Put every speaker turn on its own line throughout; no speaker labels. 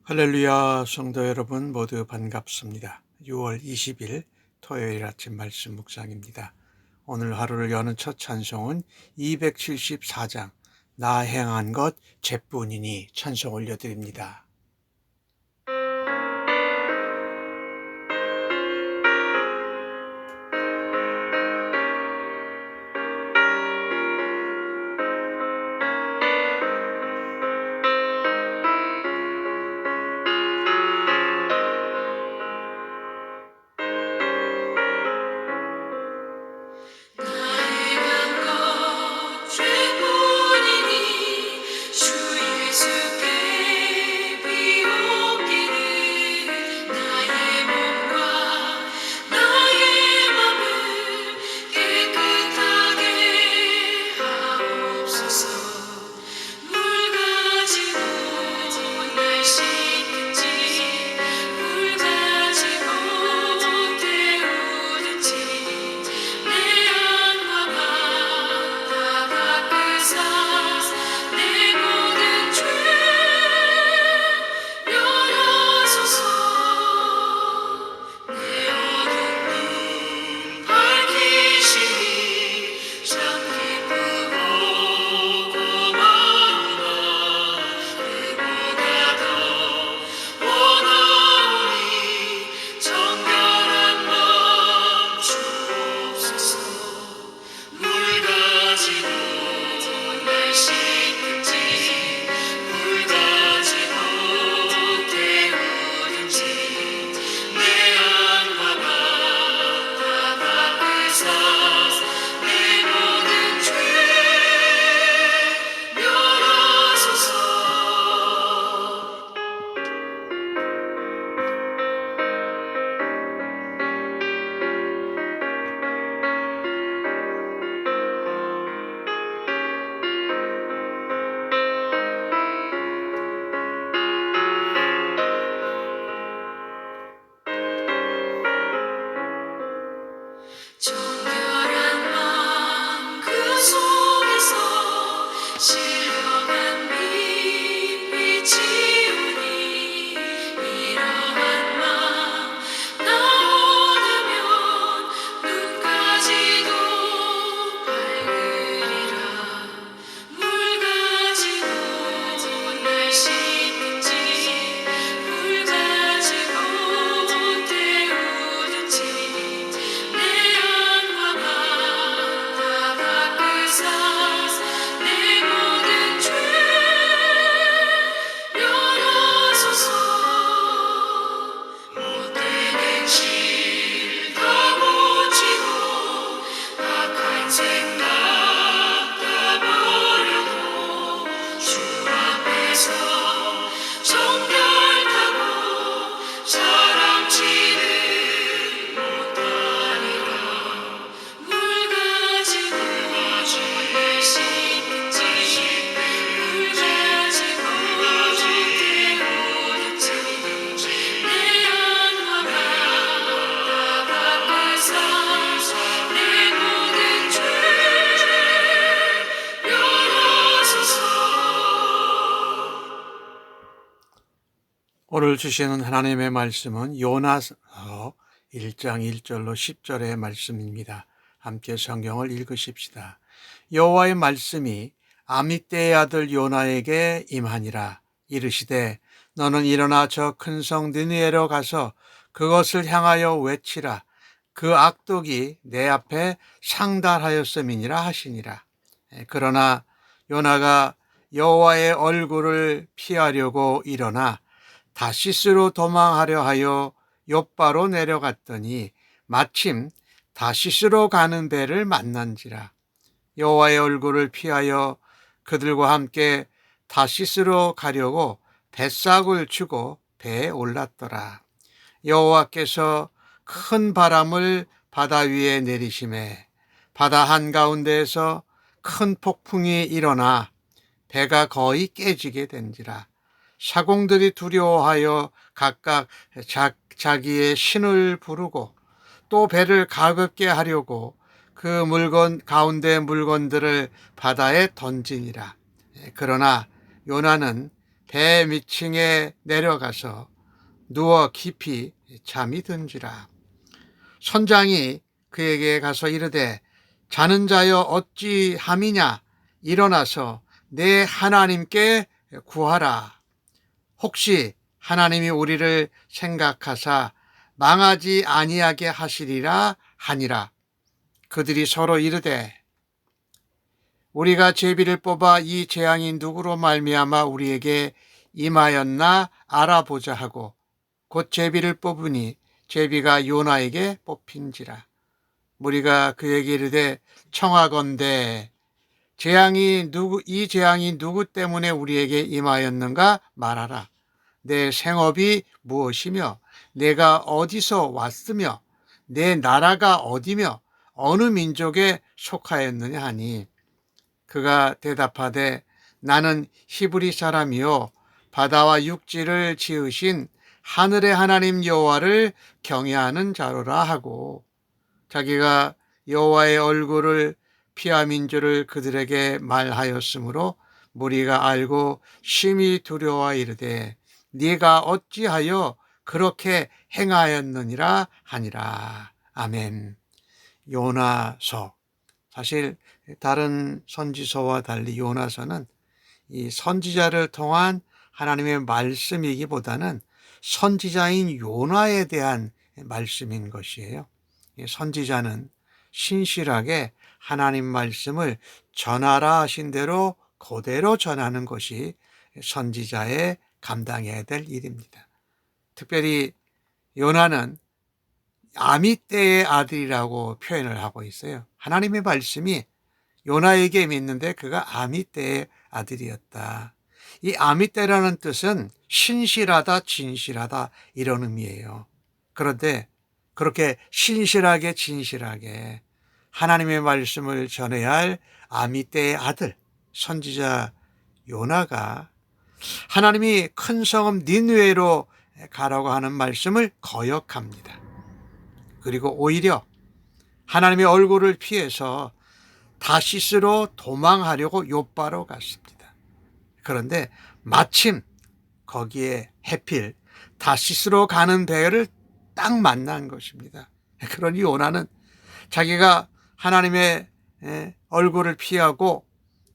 할렐루야, 성도 여러분 모두 반갑습니다. 6월 20일 토요일 아침 말씀 묵상입니다. 오늘 하루를 여는 첫 찬송은 274장 나 행한 것 죄뿐이니 찬송 올려드립니다.
정결한 마음 그 속에서 신령한 빛이 우니 이러한 마음 나 얻으면 눈까지도 밝으리라. 물 가지고 날 씻든지 물 가지고 태우든지 내 안과 바다 닦으사 내 모든 죄 열어소서. 못되는 실 다 고치고 악한 생각 다 버리고 주 앞에서 정결하고 사랑치는 못하리라. 물 가지고 날 씻든지 물 가지고 태우든지 내 안과 바다 닦으사 내 모든 죄 열어소서.
오늘 주시는 하나님의 말씀은 요나서 1장 1절로 10절의 말씀입니다. 함께 성경을 읽으십시다. 여호와의 말씀이 아미떼의 아들 요나에게 임하니라. 이르시되 너는 일어나 저 큰 성 느니에로 가서 그것을 향하여 외치라. 그 악독이 내 앞에 상달하였음이니라 하시니라. 그러나 요나가 여호와의 얼굴을 피하려고 일어나 다시스로 도망하려 하여 욥바로 내려갔더니 마침 다시스로 가는 배를 만난지라. 여호와의 얼굴을 피하여 그들과 함께 다시스로 가려고 뱃삭을 주고 배에 올랐더라. 여호와께서 큰 바람을 바다 위에 내리심에 바다 한가운데에서 큰 폭풍이 일어나 배가 거의 깨지게 된지라. 사공들이 두려워하여 각각 자기의 신을 부르고 또 배를 가볍게 하려고 그 물건 가운데 물건들을 바다에 던지니라. 그러나 요나는 배 밑층에 내려가서 누워 깊이 잠이 든지라. 선장이 그에게 가서 이르되 자는 자여 어찌 함이냐, 일어나서 내 하나님께 구하라. 혹시 하나님이 우리를 생각하사 망하지 아니하게 하시리라 하니라. 그들이 서로 이르되 우리가 제비를 뽑아 이 재앙이 누구로 말미암아 우리에게 임하였나 알아보자 하고 곧 제비를 뽑으니 제비가 요나에게 뽑힌지라. 무리가 그에게 이르되 청하건대 이 재앙이 누구 때문에 우리에게 임하였는가 말하라. 내 생업이 무엇이며 내가 어디서 왔으며 내 나라가 어디며 어느 민족에 속하였느냐 하니 그가 대답하되 나는 히브리 사람이요 바다와 육지를 지으신 하늘의 하나님 여호와를 경외하는 자로라 하고 자기가 여호와의 얼굴을 피함인 줄을 그들에게 말하였으므로 무리가 알고 심히 두려워 이르되 네가 어찌하여 그렇게 행하였느니라 하니라. 아멘. 요나서, 사실 다른 선지서와 달리 요나서는 이 선지자를 통한 하나님의 말씀이기보다는 선지자인 요나에 대한 말씀인 것이에요. 선지자는 신실하게 하나님 말씀을 전하라 하신 대로 그대로 전하는 것이 선지자의 감당해야 될 일입니다. 특별히 요나는 아미떼의 아들이라고 표현을 하고 있어요. 하나님의 말씀이 요나에게 있는데 그가 아미떼의 아들이었다. 이 아미떼라는 뜻은 신실하다, 진실하다 이런 의미예요. 그런데 그렇게 신실하게 진실하게 하나님의 말씀을 전해야 할 아미떼의 아들 선지자 요나가 하나님이 큰 성읍 니느웨로 가라고 하는 말씀을 거역합니다. 그리고 오히려 하나님의 얼굴을 피해서 다시스로 도망하려고 요바로 갔습니다. 그런데 마침 거기에 해필 다시스로 가는 배를 딱 만난 것입니다. 그러니 요나는 자기가 하나님의 얼굴을 피하고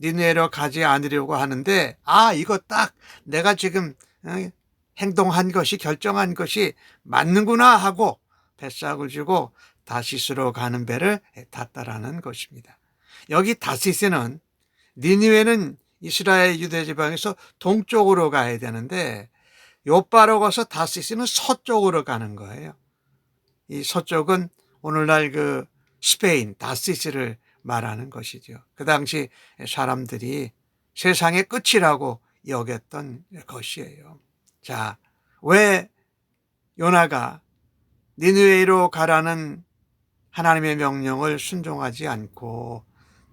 니느웨로 가지 않으려고 하는데 이거 딱 내가 지금 행동한 것이 결정한 것이 맞는구나 하고 뱃삭을 쥐고 다시스로 가는 배를 탔다라는 것입니다. 여기 다시스는 니느웨는 이스라엘 유대 지방에서 동쪽으로 가야 되는데 요바로 가서 다시스는 서쪽으로 가는 거예요. 이 서쪽은 오늘날 그 스페인 다시스를 말하는 것이죠. 그 당시 사람들이 세상의 끝이라고 여겼던 것이에요. 자, 왜 요나가 니느웨로 가라는 하나님의 명령을 순종하지 않고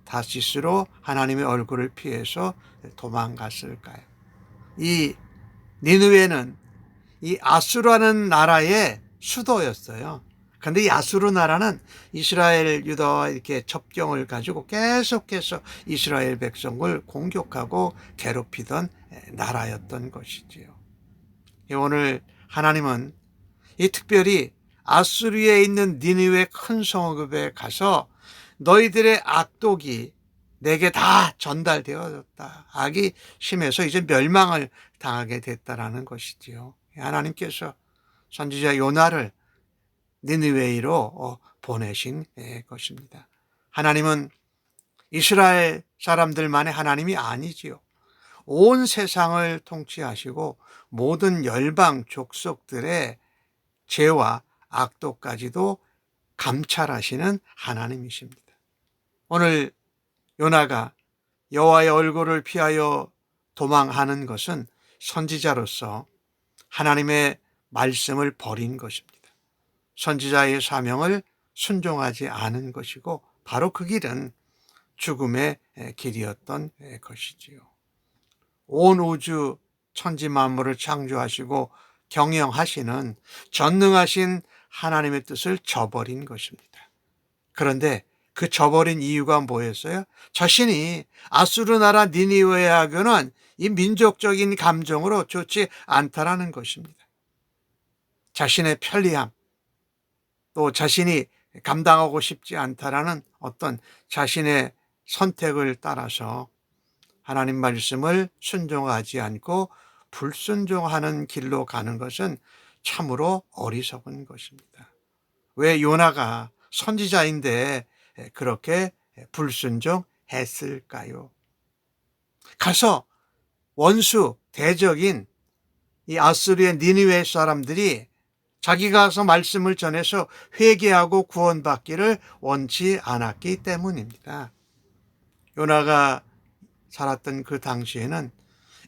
다시스로 하나님의 얼굴을 피해서 도망갔을까요? 이 니느웨는 이 아수라는 나라의 수도였어요. 그런데 이 아수르 나라는 이스라엘 유다와 이렇게 접경을 가지고 계속해서 이스라엘 백성을 공격하고 괴롭히던 나라였던 것이지요. 오늘 하나님은 이 특별히 아수르에 있는 니느웨 큰 성읍에 가서 너희들의 악독이 내게 다 전달되어졌다. 악이 심해서 이제 멸망을 당하게 됐다라는 것이지요. 하나님께서 선지자 요나를 니느웨로 보내신 것입니다. 하나님은 이스라엘 사람들만의 하나님이 아니지요. 온 세상을 통치하시고 모든 열방 족속들의 죄와 악도까지도 감찰하시는 하나님이십니다. 오늘 요나가 여호와의 얼굴을 피하여 도망하는 것은 선지자로서 하나님의 말씀을 버린 것입니다. 선지자의 사명을 순종하지 않은 것이고 바로 그 길은 죽음의 길이었던 것이지요. 온 우주 천지 만물을 창조하시고 경영하시는 전능하신 하나님의 뜻을 저버린 것입니다. 그런데 그 저버린 이유가 뭐였어요? 자신이 아수르 나라 니니웨에 하고는 이 민족적인 감정으로 좋지 않다라는 것입니다. 자신의 편리함, 또 자신이 감당하고 싶지 않다라는 어떤 자신의 선택을 따라서 하나님 말씀을 순종하지 않고 불순종하는 길로 가는 것은 참으로 어리석은 것입니다. 왜 요나가 선지자인데 그렇게 불순종했을까요? 가서 원수 대적인 이 아수르의 니느웨 사람들이 자기가 가서 말씀을 전해서 회개하고 구원받기를 원치 않았기 때문입니다. 요나가 살았던 그 당시에는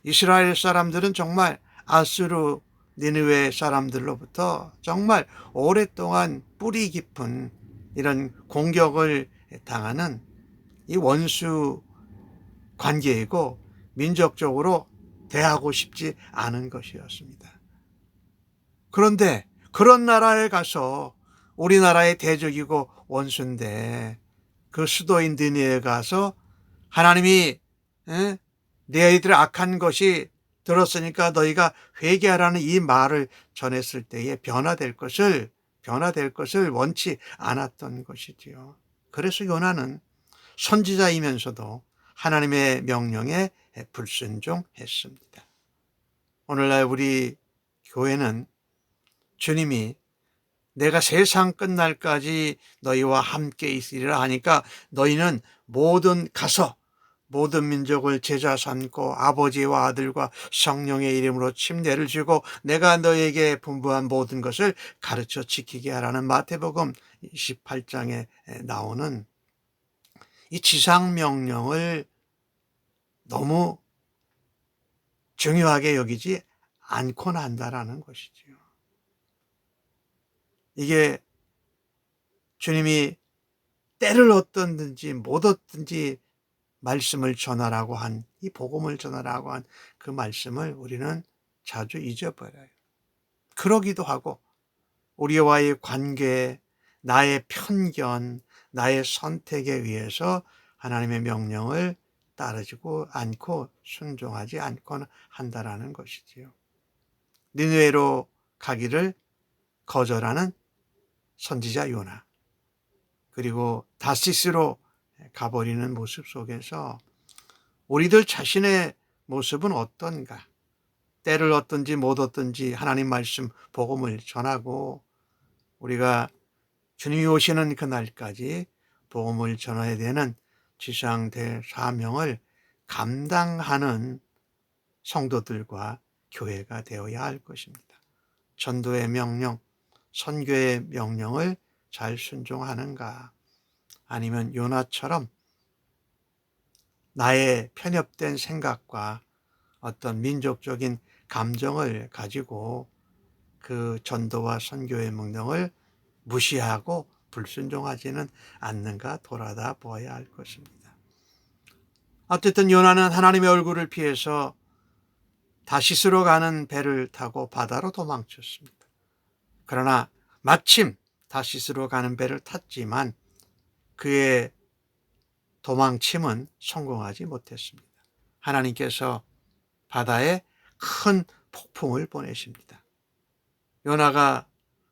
이스라엘 사람들은 정말 아수르 니느웨 사람들로부터 정말 오랫동안 뿌리 깊은 이런 공격을 당하는 이 원수 관계이고 민족적으로 대하고 싶지 않은 것이었습니다. 그런데 그런 나라에 가서 우리나라의 대적이고 원수인데 그 수도인 니느웨에 가서 하나님이 너희들의 악한 것이 들었으니까 너희가 회개하라는 이 말을 전했을 때에 변화될 것을 원치 않았던 것이지요. 그래서 요나는 선지자이면서도 하나님의 명령에 불순종했습니다. 오늘날 우리 교회는 주님이 내가 세상 끝날까지 너희와 함께 있으리라 하니까 너희는 가서 모든 민족을 제자 삼고 아버지와 아들과 성령의 이름으로 침례를 주고 내가 너희에게 분부한 모든 것을 가르쳐 지키게 하라는 마태복음 28장에 나오는 이 지상명령을 너무 중요하게 여기지 않고는 한다라는 것이지요. 이게 주님이 때를 얻든지 못 얻든지 말씀을 전하라고 한, 이 복음을 전하라고 한 그 말씀을 우리는 자주 잊어버려요. 그러기도 하고 우리와의 관계, 나의 편견, 나의 선택에 의해서 하나님의 명령을 따르지고 않고 순종하지 않고는 한다라는 것이지요. 니느웨로 가기를 거절하는 선지자 요나, 그리고 다시스로 가버리는 모습 속에서 우리들 자신의 모습은 어떤가? 때를 얻든지 못 얻든지 하나님 말씀 복음을 전하고 우리가 주님이 오시는 그날까지 복음을 전해야 되는 지상 대사명을 감당하는 성도들과 교회가 되어야 할 것입니다. 전도의 명령, 선교의 명령을 잘 순종하는가? 아니면 요나처럼 나의 편협된 생각과 어떤 민족적인 감정을 가지고 그 전도와 선교의 명령을 무시하고 불순종하지는 않는가 돌아다 보아야 할 것입니다. 어쨌든 요나는 하나님의 얼굴을 피해서 다시스로 가는 배를 타고 바다로 도망쳤습니다. 그러나 마침 다시스로 가는 배를 탔지만 그의 도망침은 성공하지 못했습니다. 하나님께서 바다에 큰 폭풍을 보내십니다. 요나가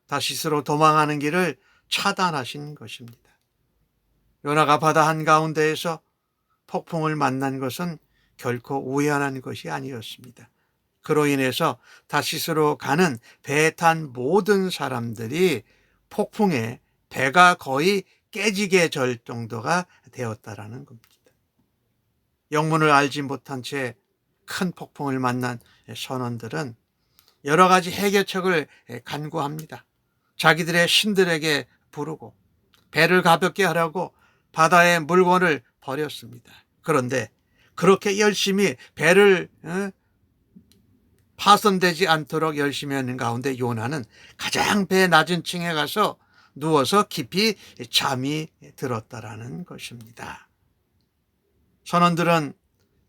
다시스로 도망하는 길을 차단하신 것입니다. 요나가 바다 한가운데에서 폭풍을 만난 것은 결코 우연한 것이 아니었습니다. 그로 인해서 다시스로 가는 배에 탄 모든 사람들이 폭풍에 배가 거의 깨지게 될 정도가 되었다라는 겁니다. 영문을 알지 못한 채 큰 폭풍을 만난 선원들은 여러 가지 해결책을 간구합니다. 자기들의 신들에게 부르고 배를 가볍게 하라고 바다에 물건을 버렸습니다. 그런데 그렇게 열심히 배를 파손되지 않도록 열심히 하는 가운데 요나는 가장 배 낮은 층에 가서 누워서 깊이 잠이 들었다라는 것입니다. 선원들은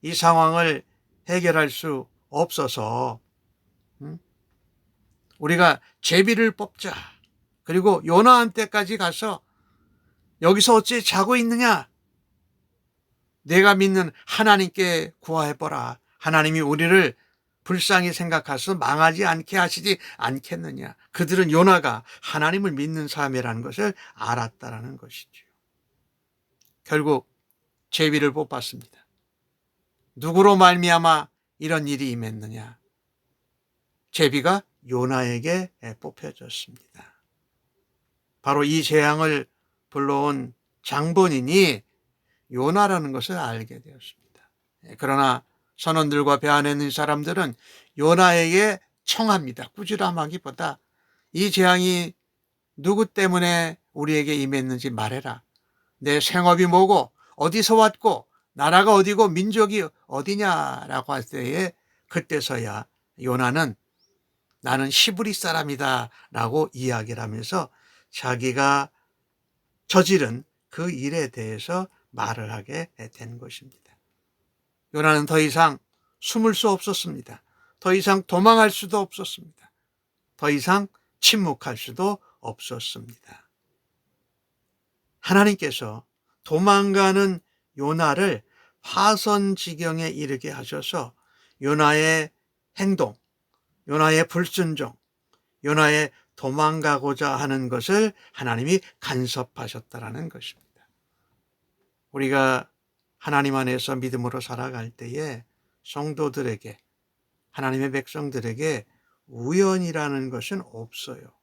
이 상황을 해결할 수 없어서 우리가 제비를 뽑자, 그리고 요나한테까지 가서 여기서 어찌 자고 있느냐? 내가 믿는 하나님께 구하해보라. 하나님이 우리를 불쌍히 생각하셔서 망하지 않게 하시지 않겠느냐. 그들은 요나가 하나님을 믿는 사람이라는 것을 알았다라는 것이죠. 결국 제비를 뽑았습니다. 누구로 말미암아 이런 일이 임했느냐? 제비가 요나에게 뽑혀졌습니다. 바로 이 재앙을 불러온 장본인이 요나라는 것을 알게 되었습니다. 그러나 선원들과 배 안에 있는 사람들은 요나에게 청합니다. 꾸지람하기보다 이 재앙이 누구 때문에 우리에게 임했는지 말해라. 내 생업이 뭐고 어디서 왔고 나라가 어디고 민족이 어디냐라고 할 때에 그때서야 요나는 나는 시브리 사람이다 라고 이야기를 하면서 자기가 저지른 그 일에 대해서 말을 하게 된 것입니다. 요나는 더 이상 숨을 수 없었습니다. 더 이상 도망할 수도 없었습니다. 더 이상 침묵할 수도 없었습니다. 하나님께서 도망가는 요나를 파선지경에 이르게 하셔서 요나의 행동, 요나의 불순종, 요나의 도망가고자 하는 것을 하나님이 간섭하셨다라는 것입니다. 우리가 하나님 안에서 믿음으로 살아갈 때에 성도들에게, 하나님의 백성들에게 우연이라는 것은 없어요.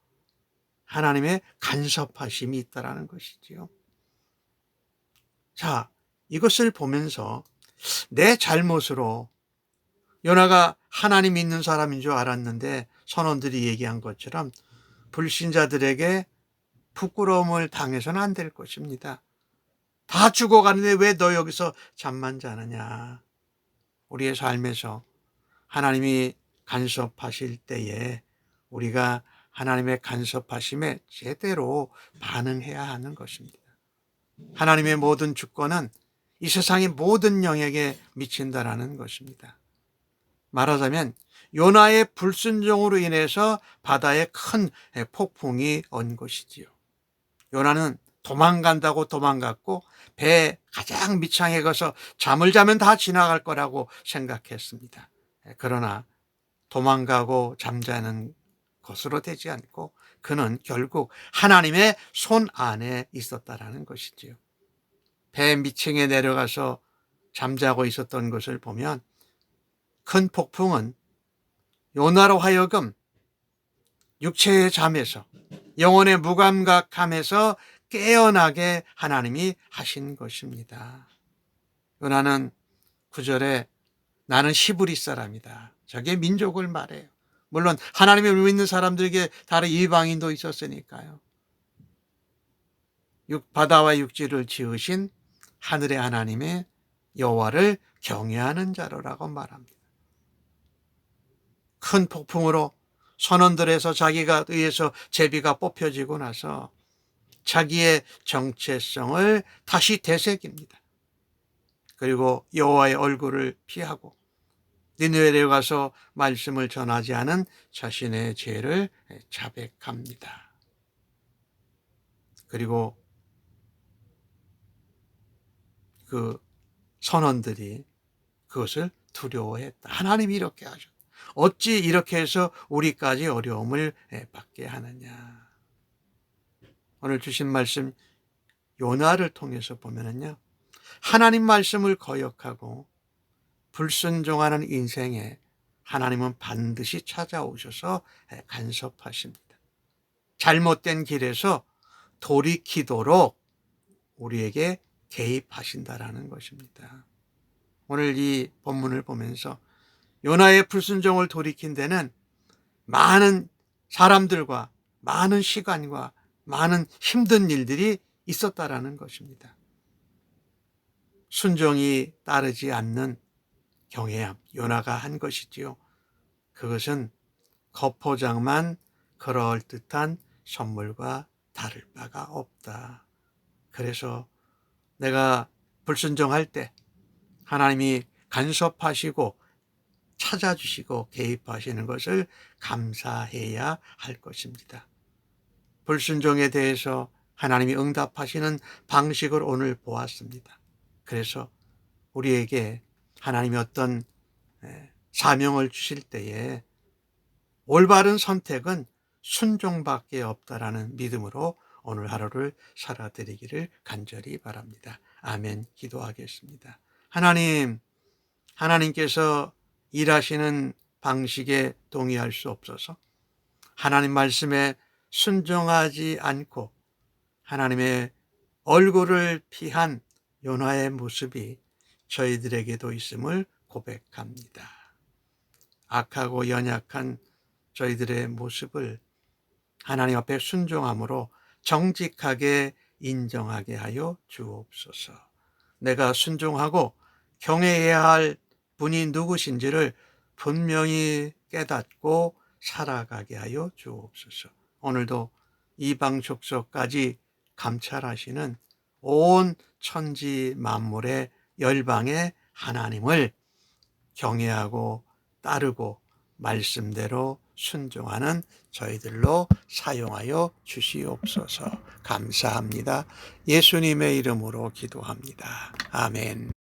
하나님의 간섭하심이 있다라는 것이지요. 자, 이것을 보면서 내 잘못으로 요나가 하나님 믿는 사람인 줄 알았는데 선원들이 얘기한 것처럼 불신자들에게 부끄러움을 당해서는 안 될 것입니다. 다 죽어가는데 왜 너 여기서 잠만 자느냐. 우리의 삶에서 하나님이 간섭하실 때에 우리가 하나님의 간섭하심에 제대로 반응해야 하는 것입니다. 하나님의 모든 주권은 이 세상의 모든 영에게 미친다라는 것입니다. 말하자면 요나의 불순종으로 인해서 바다에 큰 폭풍이 온 것이지요. 요나는 도망간다고 도망갔고 배에 가장 밑창에 가서 잠을 자면 다 지나갈 거라고 생각했습니다. 그러나 도망가고 잠자는 것으로 되지 않고 그는 결국 하나님의 손 안에 있었다라는 것이지요. 배 밑층에 내려가서 잠자고 있었던 것을 보면 큰 폭풍은 요나로 하여금 육체의 잠에서 영혼의 무감각함에서 깨어나게 하나님이 하신 것입니다. 요나는 9절에 나는 시브리 사람이다. 저게 민족을 말해요. 물론 하나님을 믿는 사람들에게 다른 이방인도 있었으니까요. 바다와 육지를 지으신 하늘의 하나님의 여호와를 경외하는 자로라고 말합니다. 큰 폭풍으로 선원들에서 자기가 의해서 제비가 뽑혀지고 나서 자기의 정체성을 다시 되새깁니다. 그리고 여호와의 얼굴을 피하고 니느웨에 가서 말씀을 전하지 않은 자신의 죄를 자백합니다. 그리고 그 선원들이 그것을 두려워했다. 하나님이 이렇게 하셨다. 어찌 이렇게 해서 우리까지 어려움을 받게 하느냐. 오늘 주신 말씀 요나를 통해서 보면은요, 하나님 말씀을 거역하고 불순종하는 인생에 하나님은 반드시 찾아오셔서 간섭하십니다. 잘못된 길에서 돌이키도록 우리에게 개입하신다라는 것입니다. 오늘 이 본문을 보면서 요나의 불순종을 돌이킨 데는 많은 사람들과 많은 시간과 많은 힘든 일들이 있었다라는 것입니다. 순종이 따르지 않는 경외함, 요나가 한 것이지요. 그것은 겉포장만 그럴듯한 선물과 다를 바가 없다. 그래서 내가 불순종할 때 하나님이 간섭하시고 찾아주시고 개입하시는 것을 감사해야 할 것입니다. 불순종에 대해서 하나님이 응답하시는 방식을 오늘 보았습니다. 그래서 우리에게 하나님이 어떤 사명을 주실 때에 올바른 선택은 순종밖에 없다라는 믿음으로 오늘 하루를 살아드리기를 간절히 바랍니다. 아멘. 기도하겠습니다. 하나님께서 일하시는 방식에 동의할 수 없어서 하나님 말씀에 순종하지 않고 하나님의 얼굴을 피한 요나의 모습이 저희들에게도 있음을 고백합니다. 악하고 연약한 저희들의 모습을 하나님 앞에 순종함으로 정직하게 인정하게 하여 주옵소서. 내가 순종하고 경외해야 할 분이 누구신지를 분명히 깨닫고 살아가게 하여 주옵소서. 오늘도 이방 족속까지 감찰하시는 온 천지 만물의 열방의 하나님을 경외하고 따르고 말씀대로 순종하는 저희들로 사용하여 주시옵소서. 감사합니다. 예수님의 이름으로 기도합니다. 아멘.